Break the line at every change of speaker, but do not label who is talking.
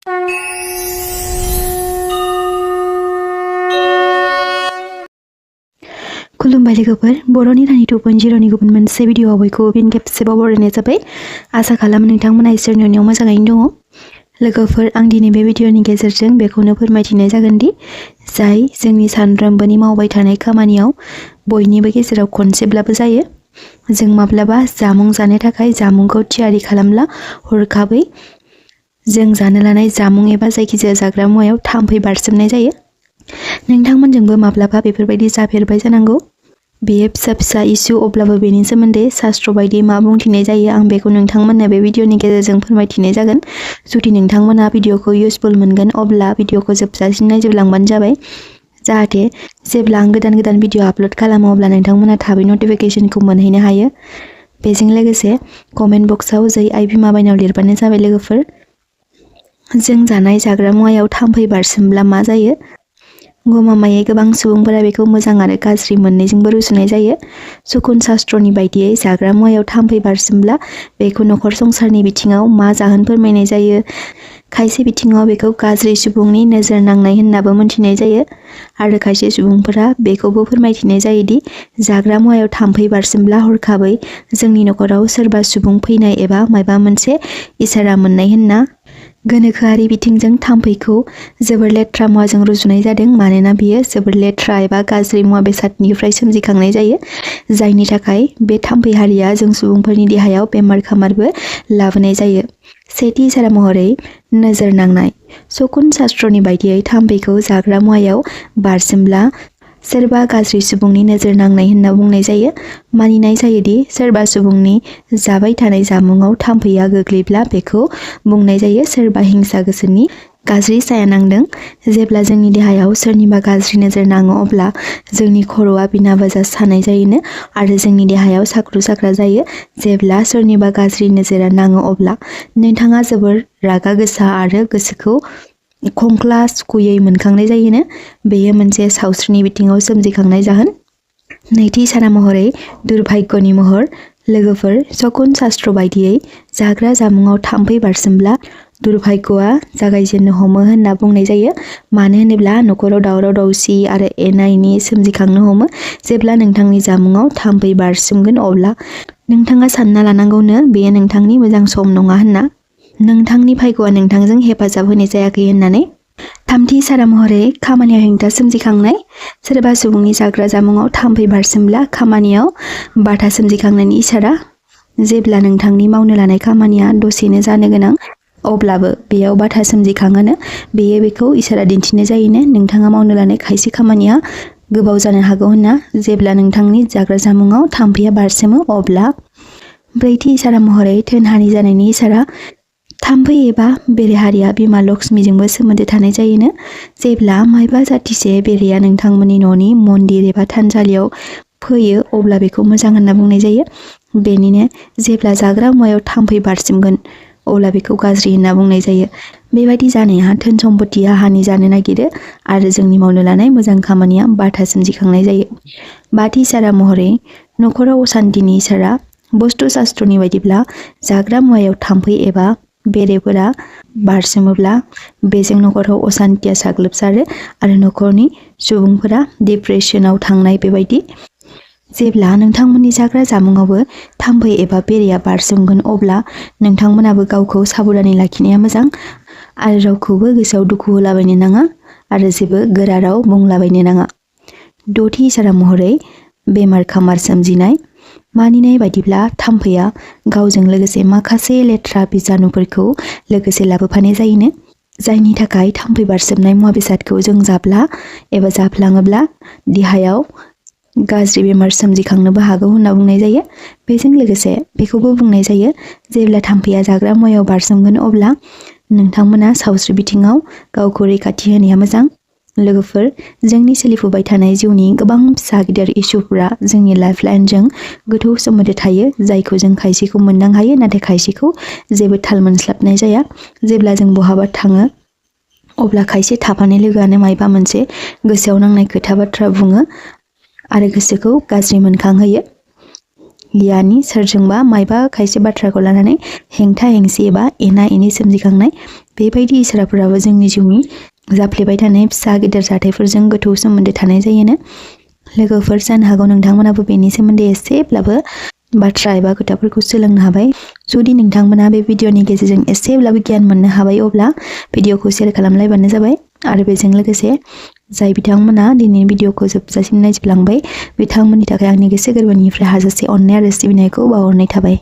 खुलुमबाय लोगोफोर बर'नि रानि 2.0नि गुबुन मोनसे भिडिअआव बयखौबो फिन खेबसेबाव बरायनाय जाबाय। आसा खालामो नोंथांमोना इसोरनि अननायाव मोजाङैनो दङ। लोगोफोर आं दिनै बे भिडिअनि गेजेरजों बेखौनो फोरमायथिनाय जागोन दि जाय जोंनि सानफ्रोमबोनि मावबाय थानाय खामानियाव बयनिबो गेजेराव खनसेब्लाबो जायो। जों माब्लाबा जामुं जानो थाखाय जामुंखौ थियारि खालामब्ला हरखाबै जों जानो लानाय जामुं एबा जायखिजाया जाग्रा मुवायाव थाम्फै बारसोमनाय जायो। नोंथांमोनजोंबो माब्लाबा बेफोरबायदि जाफेरबाय जानांगौ। बेयो फिसा फिसा इस्यु अब्लाबो बेनि सोमोन्दै शास्त्र बायदि मा बुंथिनाय जायो आं बेखौ नोंथांमोननो बे भिडिअनि गेजेरजों फोरमायथिनाय जागोन। जुदि नोंथांमोना भिडिअखौ इउजफुल मोनगोन अब्ला भिडिअखौ जोबजासिम नायजोबलांबानो जाबाय। जाहाथे जेब्ला आं गोदान भिडिअ आपल'ड खालामो अब्ला नोंथांमोना थाबै नटिफिकेशनखौ मोनहैनो हायो। बेजों लोगोसे कमेन्ट बक्सआव जै आइ बिमा बायनाव लिरबानो जाबाय लोगोफोर। जों जानाय जाग्रा मुवायाव थाम्फै बारसोमब्ला मा जायो? गमामायै गोबां सुबुंफोरा बेखौ मोजां आरो गाज्रि मोननैजोंबो रुजुनाय जायो। सुकुन शास्त्रनि बायदियै जाग्रा मुवायाव थाम्फै बारसोमब्ला बेखौ नखर संसारनि बिथिङाव मा जाहोन फोरमायनाय जायो। खायसे बिथिङाव बेखौ गाज्रि सुबुंनि नोजोर नांनाय होननाबो मोनथिनाय जायो आरो खायसे सुबुंफोरा बेखौबो फोरमायथिनाय जायोदि जाग्रा मुवायाव थाम्फै बारसोमब्ला हरखाबै जोंनि नखराव सोरबा सुबुं फैनाय एबा माबा मोनसे इसारा मोननाय होनना। गोनोखोआरि बिथिंजों थाम्फैखौ जोबोर लेथ्रा मुवाजों रुजुनाय जादों मानोना बेयो जोबोर लेथ्रा एबा गाज्रि मुवा बेसादनिफ्राय सोमजिखांनाय जायो, जायनि थाखाय बे थाम्फै हारिया जों सुबुंफोरनि देहायाव बेमार खामारबो लाबोनाय जायो। सेथि इसारा महरै नोजोर नांनाय। शकुन शास्त्रनि बायदियै थाम्फैखौ जाग्रा मुवायाव बारसोमब्ला सोरबा गाज्रि सुबुंनि नोजोर नांनाय होनना बुंनाय जायो। मानिनाय जायोदि सोरबा सुबुंनि जाबाय थानाय जामुङाव थाम्फैया गोग्लैब्ला बेखौ बुंनाय जायो सोरबा हिंसा गोसोनि गाज्रि साया नांदों। जेब्ला जोंनि देहायाव सोरनिबा गाज्रि नोजोर नाङो अब्ला जोंनि खर'आ बिना बाजा सानाय जायोनो आरो जोंनि देहायाव साख्रु साख्रा जायो। जेब्ला सोरनिबा गाज्रि नोजोरा नाङो अब्ला नोंथाङा जोबोर रागा गोसा आरो गोसोखौ खंख्ला सुखुयै मोनखांनाय जायोनो। बेयो मोनसे सावस्रिनि बिथिङाव सोमजिखांनाय जाहोन। नैथि इसारा महरै दुर्भाग्यनि महर। लोगोफोर शकुन शास्त्र बायदियै जाग्रा जामुङाव थाम्फै बारसोमब्ला दुर्भाग्यआ जागायजेननो हमो होनना बुंनाय जायो। मानो होनोब्ला नखराव दावराव दावसि आरो एना एनि सोमजिखांनो हमो। जेब्ला नोंथांनि जामुङाव थाम्फै बारसोमगोन अब्ला नोंथाङा सानना लानांगौनो बेयो नोंथांनि मोजां सम नङा होनना। नोंथांनि भाग्यआ नोंथांजों हेफाजाब होनाय जायाखै होननानै। थामथि इसारा महरै खामानियाव हेंथा सोमजिखांनाय। सोरबा सुबुंनि जाग्रा जामुङाव थाम्फै बारसोमब्ला खामानियाव बाधा सोमजिखांनायनि इसारा। जेब्ला नोंथांनि मावनो लानाय खामानिया दसेनो जानो गोनां अब्लाबो बेयाव बाधा सोमजिखाङोनो बेयो बेखौ इसारा दिन्थिनाय जायोनो नोंथाङा मावनो लानाय खायसे खामानिया गोबाव जानो हागौ होनना। जेब्ला नोंथांनि जाग्रा जामुङाव थाम्फैया बारसोमो अब्ला। ब्रैथि इसारा महरै धोनहानि जानायनि इसारा। थाम्फै एबा बेरे हारिया बिमा लक्ष्मीजोंबो सोमोन्दो थानाय जायोनो। जेब्ला मायबा जाथिसे बेरेया नोंथांमोननि न'नि मन्दिर एबा थानसालियाव फैयो अब्ला बेखौ मोजां होनना बुंनाय जायो। बेनिनो जेब्ला जाग्रा मुवायाव थाम्फै बारसोमगोन अब्ला बेखौ गाज्रि होनना बुंनाय जायो। बेबायदि जानाया धोन सम्पतिया हानि जानो नागिरो आरो जोंनि मावनो लानाय मोजां खामानिया बाधा सोमजिखांनाय जायो। बाथि इसारा महरै नखराव असान्तिनि इसारा। बस्तु शास्त्रनि बायदिब्ला जाग्रा मुवायाव थाम्फै एबा बेरेफोरा बारसोमोब्ला बेजों नखराव असान्तिया साग्लोबसारो आरो नखरनि सुबुंफोरा डिप्रेसनाव थांनाय बेबायदि। जेब्ला नोंथांमोननि जाग्रा जामुङावबो थाम्फै एबा बेरेया बारसोमगोन अब्ला नोंथांमोनाबो गावखौ साबधानै लाखिनाया मोजां आरो रावखौबो गोसोआव दुखु होलाबायनो नाङा आरो जेबो गोरा राव बुंलाबायनो नाङा। दथि इसारा महरै बेमार खामार सोमजिनाय। मानिनाय बायदिब्ला थाम्फैया गावजों लोगोसे माखासे लेथ्रा बिजानुफोरखौ लोगोसे लाबोफानाय जायोनो, जायनि थाखाय थाम्फै बारसोमनाय मुवा बेसादखौ जों जाब्ला एबा जाफ्लाङोब्ला देहायाव गाज्रि बेमार सोमजिखांनोबो हागौ होनना बुंनाय जायो। बेजों लोगोसे बेखौबो बुंनाय जायो जेब्ला थाम्फैया जाग्रा मुवायाव बारसोमगोन अब्ला नोंथांमोना सावस्रि बिथिङाव गावखौ रैखाथि होनाया मोजां। लोगोफोर जोंनि सोलिफुबाय थानाय जिउनि गोबां फिसा गिदिर इस्युफोरा जोंनि लाइफ लाइनजों गोथौ सोमोन्दो थायो जायखौ जों खायसेखौ मोनदां हायो नाथाय खायसेखौ जेबो थाल मोनस्लाबनाय जाया। जेब्ला जों बहाबा थाङो अब्ला खायसे थाफानाय लोगोआनो मायबा मोनसे गोसोआव नांनाय खोथा बाथ्रा बुङो आरो गोसोखौ गाज्रि मोनखांहोयो। यानि सोरजोंबा मायबा खायसे बाथ्राखौ लानानै हेंथा हेंसि एबा एना एनि सोमजिखांनाय बेबायदि इसाराफोराबो जोंनि जिउनि जाफ्लेबाय थानाय फिसा गिदिर जाथायफोरजों गोथौ सोमोन्दो थानाय जायोनो। लोगोफोर जानो हागौ नोंथांमोनाबो बेनि सोमोन्दै एसेब्लाबो बाथ्रा एबा खोथाफोरखौ सोलोंनो हाबाय। जुदि नोंथांमोना बे भिडिअनि गेजेरजों एसेब्लाबो गियान मोननो हाबाय अब्ला भिडिअखौ शेयार खालामलायबानो जाबाय। आरो बेजों लोगोसे जाय बिथांमोना दिनैनि भिडिअखौ जोबजासिम नायजोबलांबाय बिथांमोननि थाखाय आंनि गोसो गोरबोनिफ्राय हाजासे अननाय आरो सिबिनायखौ बावहरनाय थाबाय।